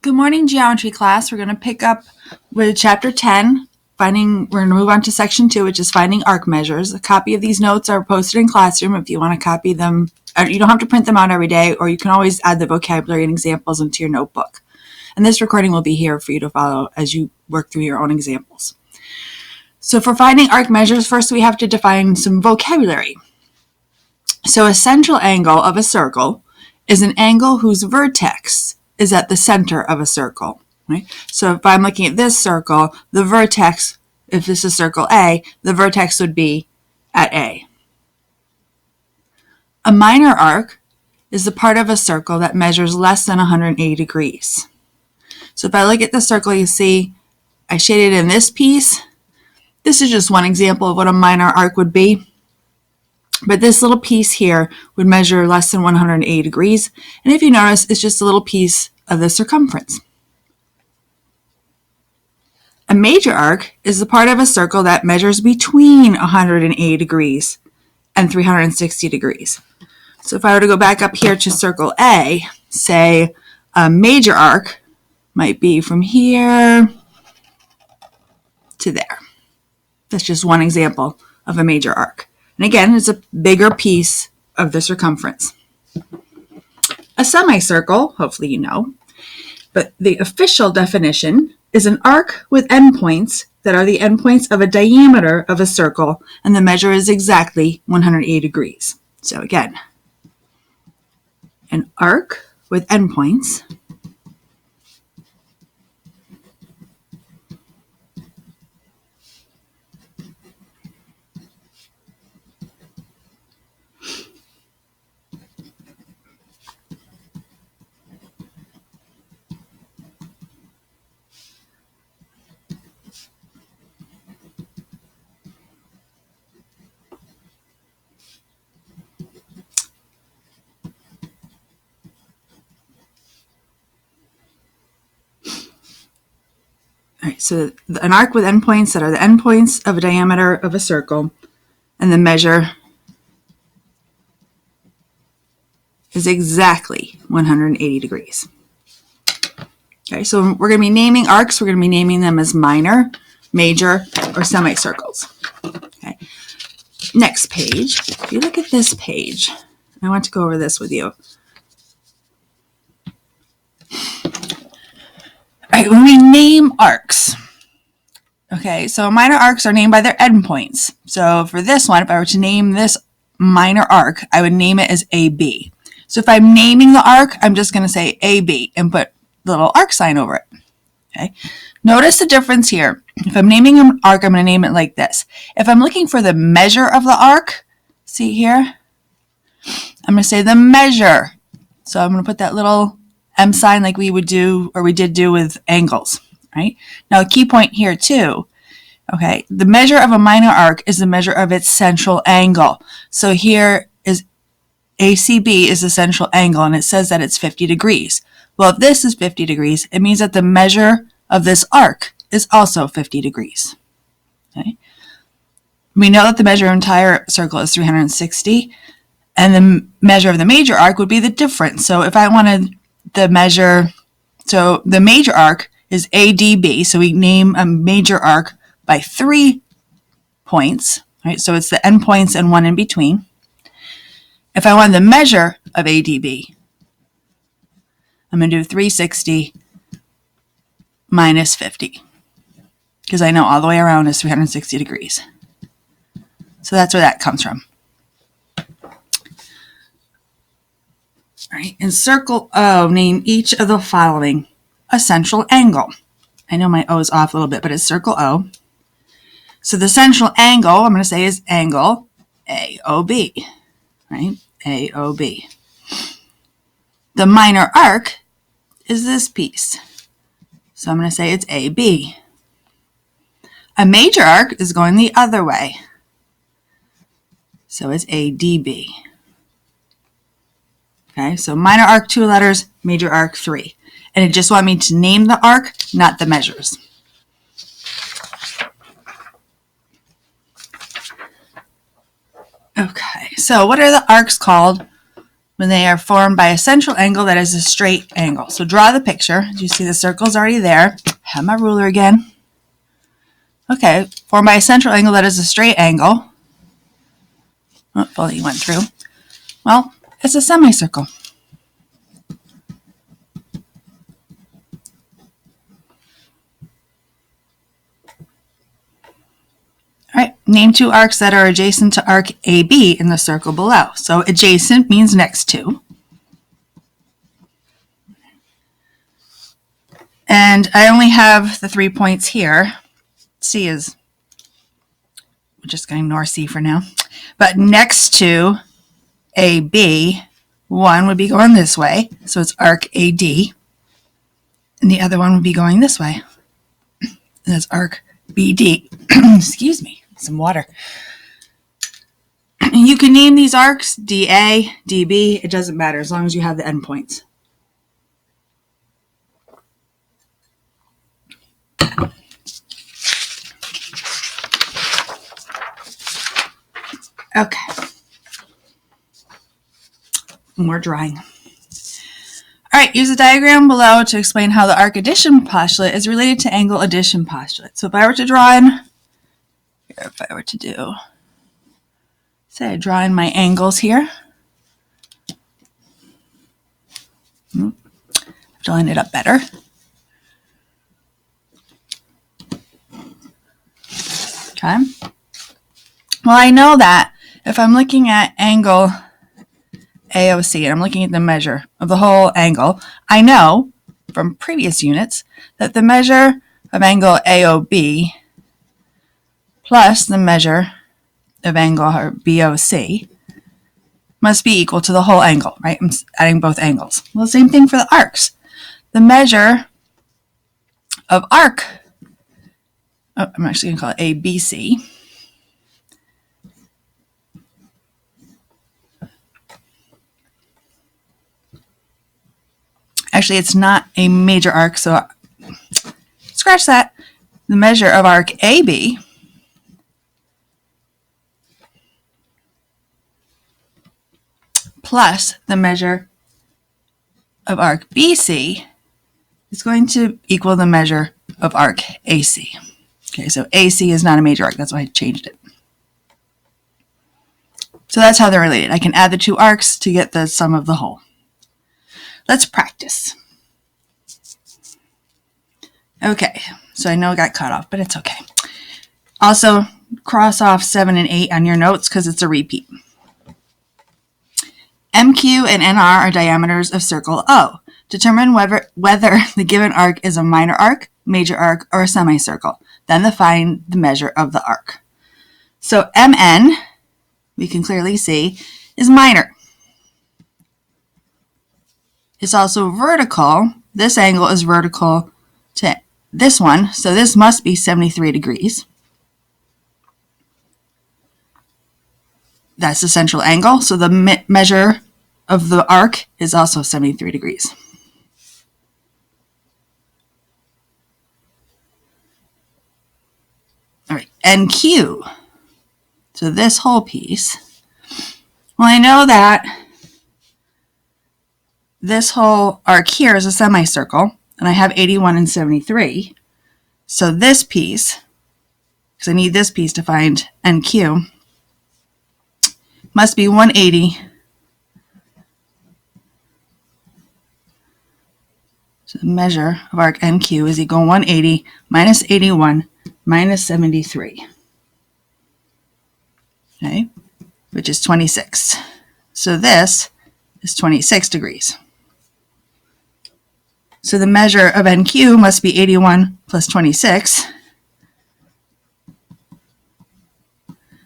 Good morning, geometry class. We're going to pick up with chapter 10, we're going to move on to section 2, which is finding arc measures. A copy of these notes are posted in Classroom if you want to copy them. You don't have to print them out every day, or you can always add the vocabulary and examples into your notebook. And this recording will be here for you to follow as you work through your own examples. So for finding arc measures, first we have to define some vocabulary. So a central angle of a circle is an angle whose vertex is at the center of a circle, right? So if I'm looking at this circle, the vertex, if this is circle A, the vertex would be at A. A minor arc is the part of a circle that measures less than 180 degrees. So if I look at the circle, you see I shaded in this piece. This is just one example of what a minor arc would be. But this little piece here would measure less than 180 degrees. And if you notice, it's just a little piece of the circumference. A major arc is the part of a circle that measures between 180 degrees and 360 degrees. So if I were to go back up here to circle A, say a major arc might be from here to there. That's just one example of a major arc. And again, it's a bigger piece of the circumference. A semicircle, hopefully you know, but the official definition is an arc with endpoints that are the endpoints of a diameter of a circle, and the measure is exactly 180 degrees. So again, an arc with endpoints All right, so an arc with endpoints that are the endpoints of a diameter of a circle, and the measure is exactly 180 degrees. Okay, so we're going to be naming arcs. We're going to be naming them as minor, major, or semicircles. Okay. Next page. If you look at this page, I want to go over this with you. All right, when we name arcs, okay, so minor arcs are named by their endpoints. So for this one, if I were to name this minor arc, I would name it as AB. So if I'm naming the arc, I'm just going to say AB and put the little arc sign over it. Okay. Notice the difference here. If I'm naming an arc, I'm going to name it like this. If I'm looking for the measure of the arc, see here, I'm going to say the measure. So I'm going to put that little M sign like we would do, or we did do with angles, right? Now a key point here too, okay, the measure of a minor arc is the measure of its central angle. So here is ACB is the central angle, and it says that it's 50 degrees. Well, if this is 50 degrees, it means that the measure of this arc is also 50 degrees. Okay? We know that the measure of an entire circle is 360, and the measure of the major arc would be the difference. So if I wanted the measure, so the major arc is ADB, so we name a major arc by 3 points, right? So it's the endpoints and one in between. If I want the measure of ADB, I'm going to do 360 minus 50, because I know all the way around is 360 degrees. So that's where that comes from. All right, in circle O, name each of the following a central angle. I know my O is off a little bit, but it's circle O. So the central angle, I'm going to say, is angle AOB, right? AOB. The minor arc is this piece. So I'm going to say it's AB. A major arc is going the other way. So it's ADB. Okay, so minor arc 2 letters, major arc 3. And it just wanted me to name the arc, not the measures. Okay, so what are the arcs called when they are formed by a central angle that is a straight angle. So draw the picture. As you see, the circle's already there. Have my ruler again. Okay, formed by a central angle that is a straight angle. Oh, well, you went through. Well, it's a semicircle. All right, name two arcs that are adjacent to arc AB in the circle below. So adjacent means next to. And I only have the 3 points here. C is, we're just going to ignore C for now. But next to AB, one would be going this way. So it's arc AD. And the other one would be going this way. And that's arc BD. Excuse me, some water. You can name these arcs DA, DB. It doesn't matter as long as you have the endpoints. Okay. More drawing. All right, use the diagram below to explain how the arc addition postulate is related to angle addition postulate. So if I were to draw in, if I were to do, say I draw in my angles here. To line it up better. Okay. Well, I know that if I'm looking at angle AOC and I'm looking at the measure of the whole angle, I know from previous units that the measure of angle AOB plus the measure of angle BOC must be equal to the whole angle, right? I'm adding both angles. Well, the same thing for the arcs. The measure of arc, I'm actually going to call it ABC, actually, it's not a major arc, so scratch that. The measure of arc AB plus the measure of arc BC is going to equal the measure of arc AC. Okay, so AC is not a major arc. That's why I changed it. So that's how they're related. I can add the two arcs to get the sum of the whole. Let's practice. Okay, so I know it got cut off, but it's okay. Also, cross off 7 and 8 on your notes because it's a repeat. MQ and NR are diameters of circle O. Determine whether the given arc is a minor arc, major arc, or a semicircle. Then find the measure of the arc. So MN, we can clearly see, is minor. It's also vertical. This angle is vertical to this one, so this must be 73 degrees. That's the central angle, so the measure of the arc is also 73 degrees. All right, NQ, so this whole piece. Well, I know that this whole arc here is a semicircle, and I have 81 and 73. So this piece, because I need this piece to find NQ, must be 180. So the measure of arc NQ is equal to 180 minus 81 minus 73. Okay, which is 26. So this is 26 degrees. So the measure of NQ must be 81 plus 26,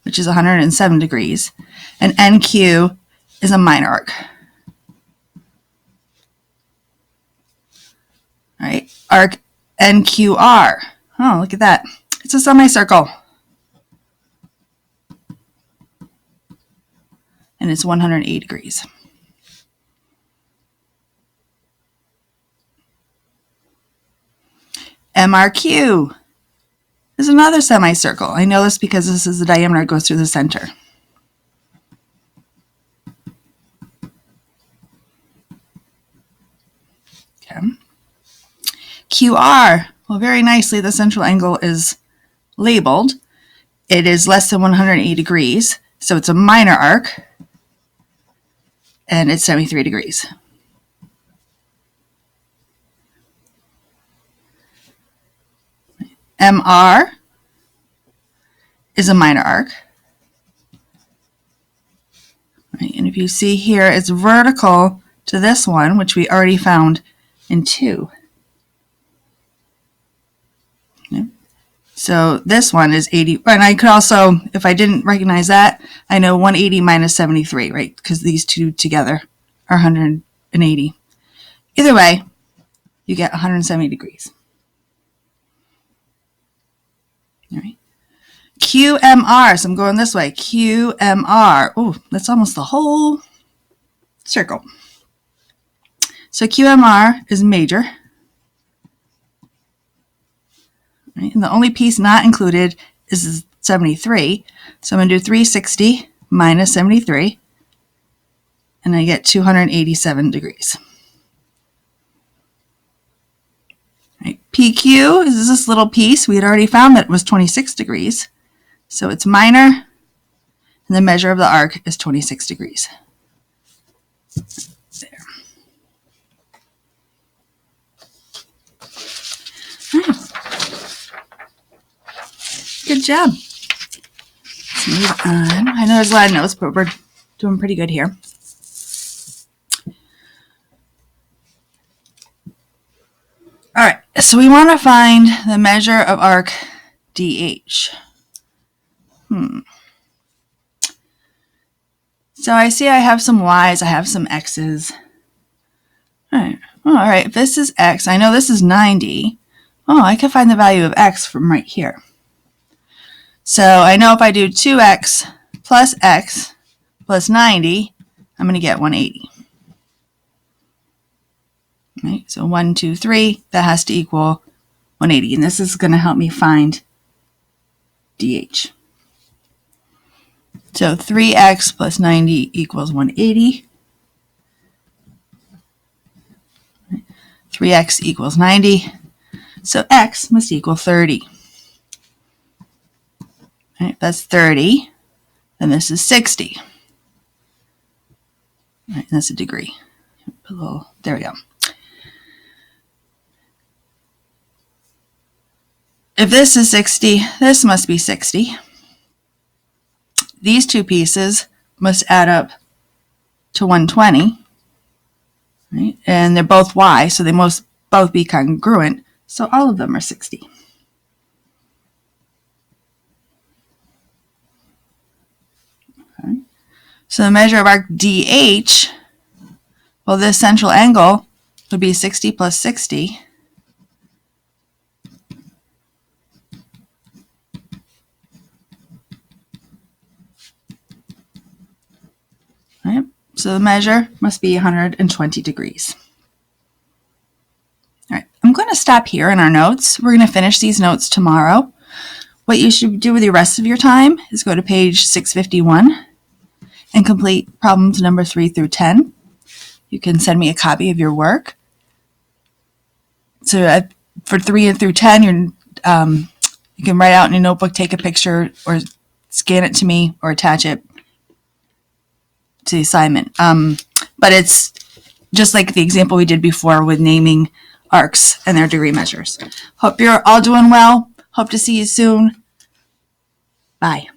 which is 107 degrees. And NQ is a minor arc. All right, arc NQR. Oh, look at that. It's a semicircle. And it's 108 degrees. MRQ is another semicircle. I know this because this is the diameter that goes through the center. QR. Well, very nicely, the central angle is labeled. It is less than 180 degrees, so it's a minor arc, and it's 73 degrees. MR is a minor arc. Right, and if you see here, it's vertical to this one, which we already found in 2. Okay. So this one is 80, and I could also, if I didn't recognize that, I know 180 minus 73, right? Because these two together are 180. Either way, you get 170 degrees. All right. QMR, so I'm going this way. QMR. Oh, that's almost the whole circle. So QMR is major. Right? And the only piece not included is 73. So I'm going to do 360 minus 73. And I get 287 degrees. Right. PQ is this little piece. We had already found that it was 26 degrees. So it's minor, and the measure of the arc is 26 degrees. There. Good job. Let's move on. I know there's a lot of notes, but we're doing pretty good here. All right, so we want to find the measure of arc DH. So I see I have some Y's, I have some X's. All right, if this is X, I know this is 90. Oh, I can find the value of X from right here. So I know if I do 2X plus X plus 90, I'm going to get 180. Right, so 1, 2, 3, that has to equal 180. And this is going to help me find DH. So 3x plus 90 equals 180. 3x equals 90. So x must equal 30. Right, that's 30. Then this is 60. Right, that's a degree. There we go. If this is 60, this must be 60. These two pieces must add up to 120, right? And they're both y, so they must both be congruent, so all of them are 60. Okay. So the measure of arc DH, well, this central angle would be 60 plus 60. Right? So the measure must be 120 degrees. All right, I'm going to stop here in our notes. We're going to finish these notes tomorrow. What you should do with the rest of your time is go to page 651 and complete problems number 3 through 10. You can send me a copy of your work. So for 3 through 10, you can write out in a notebook, take a picture, or scan it to me, or attach it to the assignment. But it's just like the example we did before with naming arcs and their degree measures. Hope you're all doing well. Hope to see you soon. Bye.